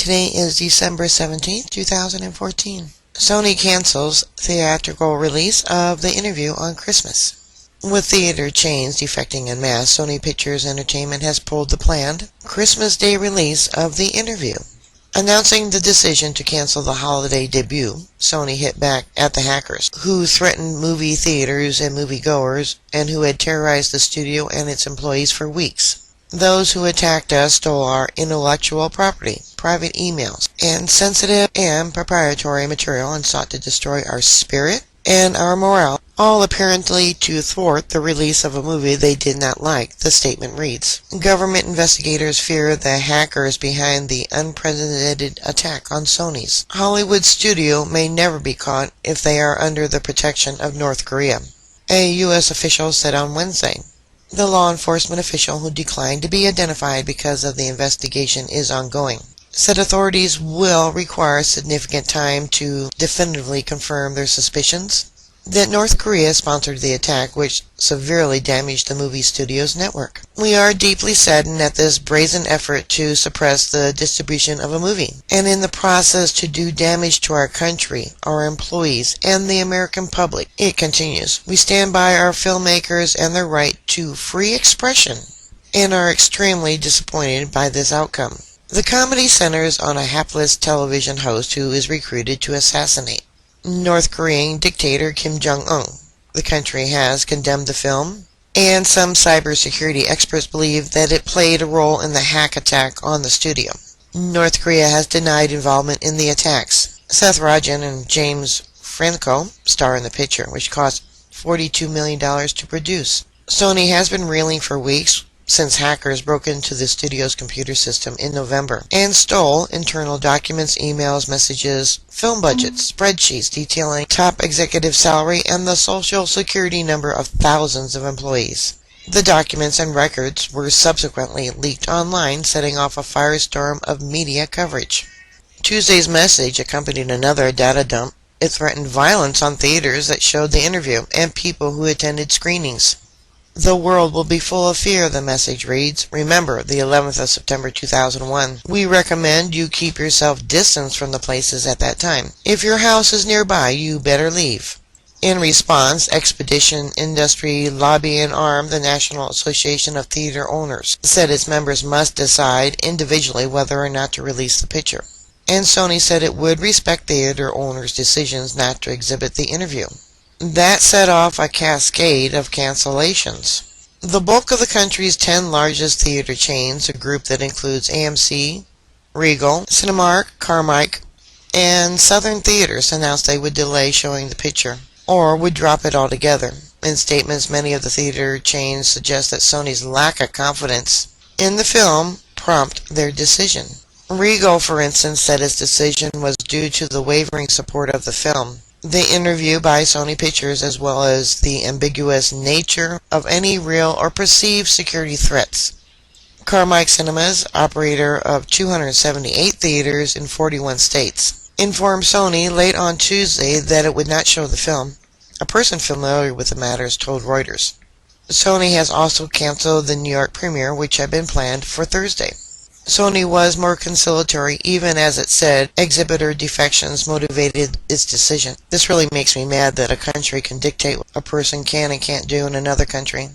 Today is December 17th, 2014. Sony cancels theatrical release of The Interview on Christmas. With theater chains defecting en masse, Sony Pictures Entertainment has pulled the planned Christmas Day release of The Interview. Announcing the decision to cancel the holiday debut, Sony hit back at the hackers, who threatened movie theaters and moviegoers, and who had terrorized the studio and its employees for weeks. Those who attacked us stole our intellectual property, private emails, and sensitive and proprietary material and sought to destroy our spirit and our morale, all apparently to thwart the release of a movie they did not like, the statement reads. Government investigators fear the hackers behind the unprecedented attack on Sony's Hollywood studio may never be caught if they are under the protection of North Korea, a U.S. official said on Wednesday. The law enforcement official, who declined to be identified because of the investigation is ongoing, said authorities will require significant time to definitively confirm their suspicions that North Korea sponsored the attack, which severely damaged the movie studio's network. We are deeply saddened at this brazen effort to suppress the distribution of a movie, and in the process to do damage to our country, our employees, and the American public. It continues. We stand by our filmmakers and their right to free expression, and are extremely disappointed by this outcome. The comedy centers on a hapless television host who is recruited to assassinate North Korean dictator Kim Jong-un. The country has condemned the film, and some cybersecurity experts believe that it played a role in the hack attack on the studio. North Korea has denied involvement in the attacks. Seth Rogen and James Franco star in the picture, which cost $42 million to produce. Sony has been reeling for weeks since hackers broke into the studio's computer system in November and stole internal documents, emails, messages, film budgets, spreadsheets detailing top executive salary and the social security number of thousands of employees. The documents and records were subsequently leaked online, setting off a firestorm of media coverage. Tuesday's message accompanied another data dump. It threatened violence on theaters that showed The Interview and people who attended screenings. The world will be full of fear, the message reads. Remember, the 11th of September 2001. We recommend you keep yourself distanced from the places at that time. If your house is nearby, you better leave. In response, Expedition Industry Lobby and ARM, the National Association of Theater Owners, said its members must decide individually whether or not to release the picture. And Sony said it would respect theater owners' decisions not to exhibit The Interview. That set off a cascade of cancellations. The bulk of the country's 10 largest theater chains, a group that includes AMC, Regal, Cinemark, Carmike, and Southern Theaters, announced they would delay showing the picture, or would drop it altogether. In statements, many of the theater chains suggest that Sony's lack of confidence in the film prompted their decision. Regal, for instance, said its decision was due to the wavering support of the film, The Interview by Sony Pictures, as well as the ambiguous nature of any real or perceived security threats. Carmike Cinemas, operator of 278 theaters in 41 states, informed Sony late on Tuesday that it would not show the film. A person familiar with the matters told Reuters. Sony has also canceled the New York premiere, which had been planned for Thursday. Sony was more conciliatory, even as it said exhibitor defections motivated its decision. This really makes me mad that a country can dictate what a person can and can't do in another country.